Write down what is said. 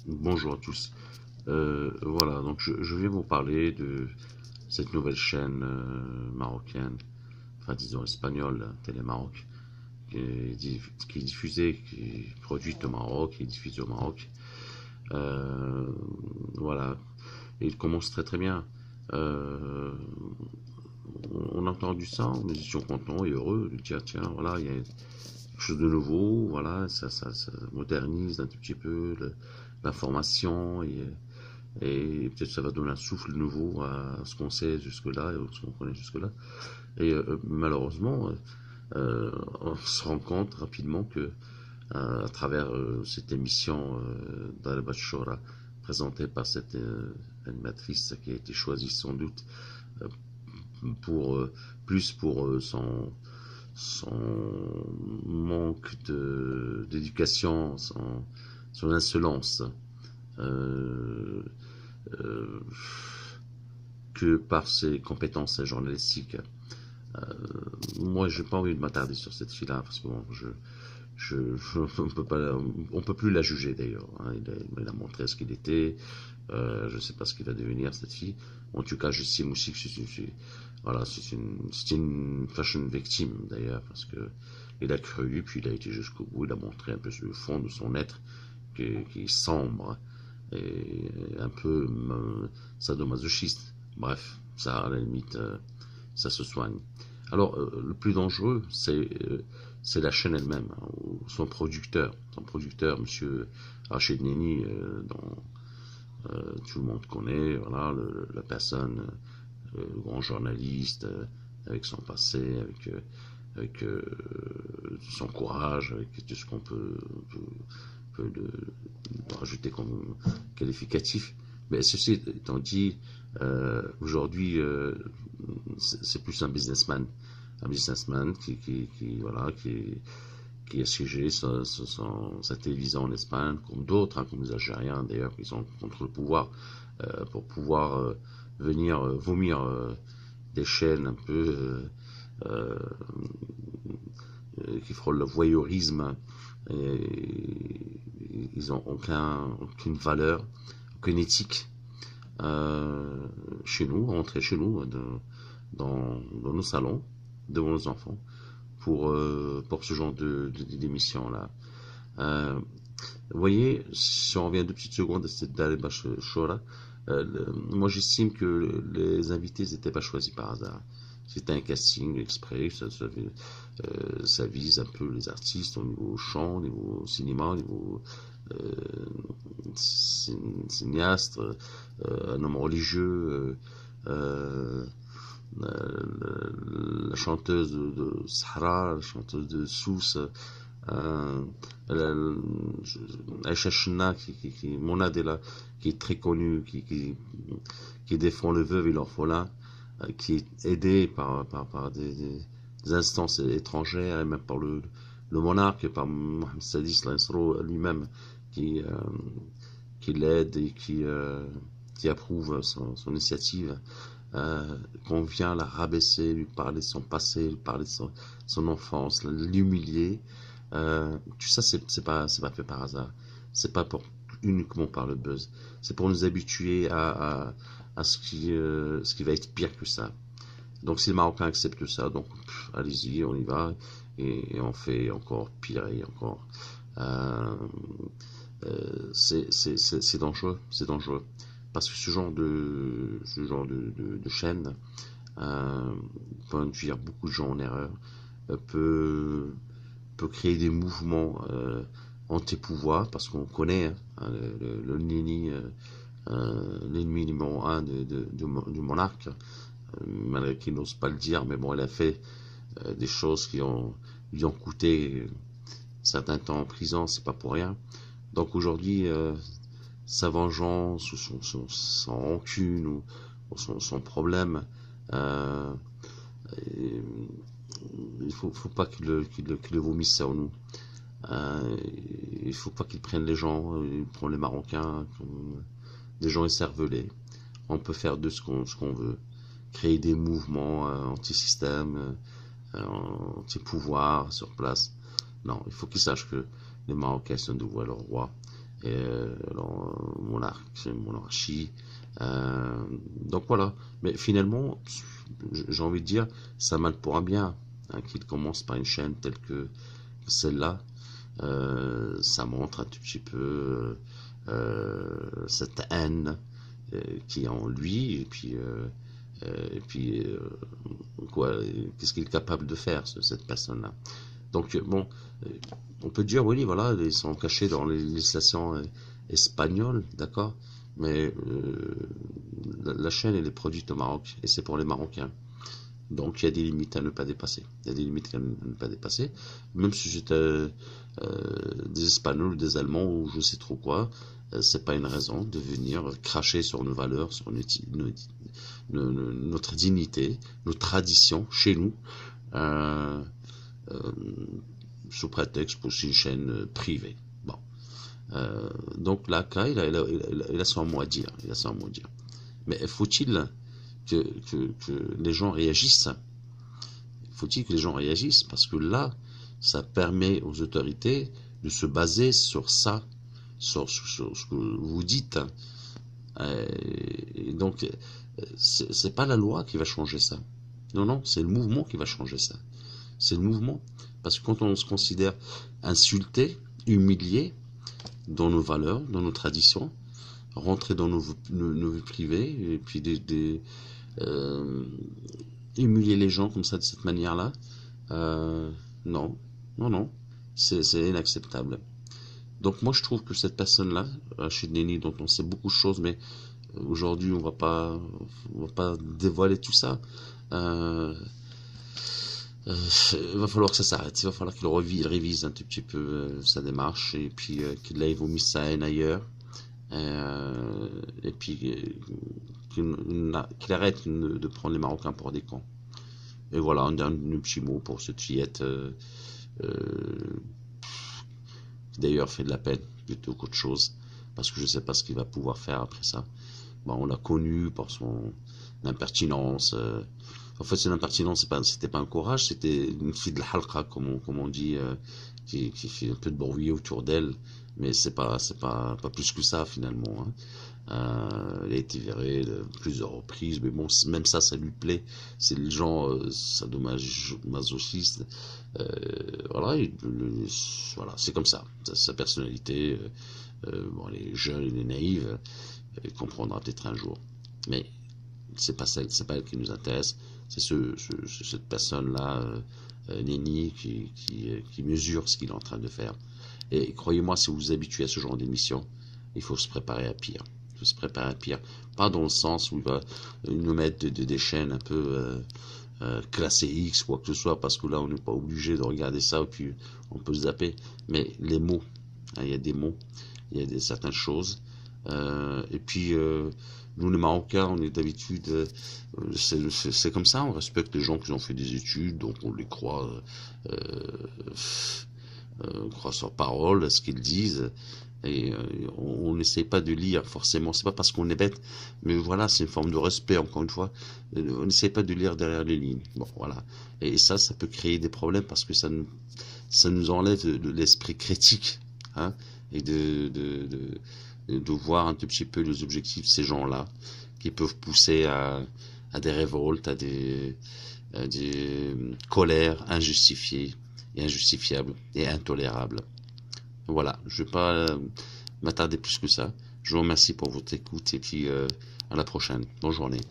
Bonjour à tous. Voilà, donc je vais vous parler de cette nouvelle chaîne marocaine, enfin disons espagnole, Télé Maroc, qui est diffusée, qui est produite au Maroc, qui est diffusée au Maroc. Euh, voilà, et il commence très très bien. Euh, on a entendu ça, nous étions contents et heureux de dire tiens, voilà, il y a quelque chose de nouveau, voilà, ça modernise un tout petit peu l'information et peut-être ça va donner un souffle nouveau à ce qu'on sait jusque-là et ce qu'on connaît jusque-là. Et malheureusement, on se rend compte rapidement que à travers cette émission d'Al Bachora présentée par cette animatrice qui a été choisie sans doute euh, pour plus pour son manque d'éducation, son insolence, euh, euh, que par ses compétences journalistiques. Euh, Moi, j'ai pas envie de m'attarder sur cette fille-là parce que bon, on peut plus la juger d'ailleurs. Hein. Il a montré ce qu'il était. Je sais pas ce qu'il va devenir cette fille. En tout cas, j'estime aussi que voilà, c'est une fashion victime d'ailleurs parce que il a cru, puis il a été jusqu'au bout. Il a montré un peu le fond de son être qui est sombre et un peu sadomasochiste. Bref, ça à la limite, ça se soigne. Alors, le plus dangereux, c'est la chaîne elle-même, hein, ou son producteur, Monsieur Rachid Neni, dont tout le monde connaît, voilà, la personne, le grand journaliste, avec son passé, avec son courage, avec tout ce qu'on peut rajouter comme qualificatif. Mais ceci étant dit, aujourd'hui, c'est plus un businessman voilà, qui est siégé sa télévision en Espagne, comme d'autres, hein, comme les Algériens d'ailleurs, qui sont contre le pouvoir, pour pouvoir venir vomir des chaînes un peu euh, qui frôlent le voyeurisme. Et ils n'ont aucune valeur, aucune éthique chez nous, rentrer chez nous, dans nos salons, devant nos enfants, pour ce genre d'émission-là. Euh, Vous voyez, si on revient 2 petites secondes à cette Daleba Shora, moi j'estime que les invités n'étaient pas choisis par hasard. C'était un casting exprès, ça vise un peu les artistes au niveau chant, au niveau cinéma, au niveau cinéaste, un homme religieux, euh, la chanteuse de Sahara, la chanteuse de Sousse, euh, Aïcha Chna, Monadela, qui est très connue, qui défend le veuve et l'orphelin, qui est aidé par des instances étrangères et même par le monarque, par Mohamed Sadis Lansro lui-même, qui, euh, qui l'aide et qui approuve son initiative. Qu'on vient la rabaisser, lui parler de son passé, lui parler de son enfance, l'humilier. Tout ça, c'est pas fait par hasard. C'est pas pour uniquement par le buzz. C'est pour nous habituer à ce qui va être pire que ça. Donc si les Marocains acceptent ça, donc allez-y, on y va et on fait encore pire et encore. Euh, c'est dangereux, c'est dangereux parce que ce genre de chaîne peut induire beaucoup de gens en erreur, peut créer des mouvements anti-pouvoir parce qu'on connaît hein, le Nini, l'ennemi numéro un du monarque, malgré qu'il n'ose pas le dire, mais bon, il a fait des choses lui ont coûté certains temps en prison, c'est pas pour rien. Donc aujourd'hui, sa vengeance ou son rancune ou son problème, euh, il faut pas qu'il le vomisse sur nous. Il faut pas qu'il prenne les gens, il prend les Marocains comme des gens écervelés. On peut faire de ce qu'on veut, créer des mouvements anti-système, anti-pouvoir sur place. Non, il faut qu'ils sachent que les Marocains sont devois leur roi monarchie. Donc voilà. Mais finalement, j'ai envie de dire, ça mal pour un bien, hein, qu'il commence par une chaîne telle que celle-là. Ça montre un tout petit peu cette haine qui est en lui, et puis quoi, qu'est-ce qu'il est capable de faire, cette personne-là. Donc bon, on peut dire oui, voilà, ils sont cachés dans les législations espagnoles, d'accord, mais la chaîne elle est produite au Maroc et c'est pour les Marocains. Donc il y a des limites à ne pas dépasser. Il y a des limites à ne pas dépasser. Même si j'étais des Espagnols ou des Allemands ou je sais trop quoi, c'est pas une raison de venir cracher sur nos valeurs, sur notre dignité, nos traditions chez nous, euh, euh, sous prétexte pour une chaîne privée. Bon. Donc là, il a son mot à dire. Il a son mot à dire. Mais faut-il que les gens réagissent? Faut-il que les gens réagissent? Parce que là, ça permet aux autorités de se baser sur ça, sur ce que vous dites. Et donc, c'est pas la loi qui va changer ça. Non, non, c'est le mouvement qui va changer ça. C'est le mouvement. Parce que quand on se considère insulté, humilié dans nos valeurs, dans nos traditions, rentrer dans nos vies privées, et puis humilier les gens comme ça, de cette manière-là, non, non, non, c'est inacceptable. Donc moi je trouve que cette personne-là, Rachid Nenni, dont on sait beaucoup de choses, mais aujourd'hui on va pas dévoiler tout ça. Il va falloir que ça s'arrête. Il va falloir qu'il révise un tout petit peu sa démarche et puis qu'il aille vomir sa haine ailleurs. Et puis qu'il arrête de prendre les Marocains pour des cons. Et voilà, un dernier petit mot pour cette fillette qui d'ailleurs fait de la peine plutôt qu'autre chose, parce que je ne sais pas ce qu'il va pouvoir faire après ça. Bon, on l'a connu par son impertinence. En fait, c'est l'impertinence, c'était pas un courage, c'était une fille de la halqa, comme on dit, qui fait un peu de bruit autour d'elle, mais c'est pas plus que ça finalement. Hein. Elle a été virée de plusieurs reprises, mais bon, même ça lui plaît. C'est les gens sadomasochistes. Voilà, voilà, c'est comme ça. Sa personnalité, bon, elle est jeune, elle est naïve, elle comprendra peut-être un jour. Mais c'est pas elle qui nous intéresse. C'est cette personne-là, Nenni, qui mesure ce qu'il est en train de faire. Et croyez-moi, si vous vous habituez à ce genre d'émission, il faut se préparer à pire. Il faut se préparer à pire. Pas dans le sens où il va nous mettre des chaînes un peu classées X, quoi que ce soit, parce que là, on n'est pas obligé de regarder ça, et puis on peut zapper. Mais les mots, hein, il y a des mots, il y a certaines choses. Et puis, nous, les Marocains, on est d'habitude, c'est comme ça, on respecte les gens qui ont fait des études, donc on les croit, on croit sur parole, à ce qu'ils disent, et on n'essaye pas de lire forcément, c'est pas parce qu'on est bête, mais voilà, c'est une forme de respect, encore une fois, on n'essaye pas de lire derrière les lignes. Bon, voilà. Et ça peut créer des problèmes parce que ça nous enlève de l'esprit critique, hein, et de voir un tout petit peu les objectifs de ces gens-là, qui peuvent pousser à des révoltes, à des colères injustifiées et injustifiables et intolérables. Voilà, je ne vais pas m'attarder plus que ça. Je vous remercie pour votre écoute et puis à la prochaine. Bonne journée.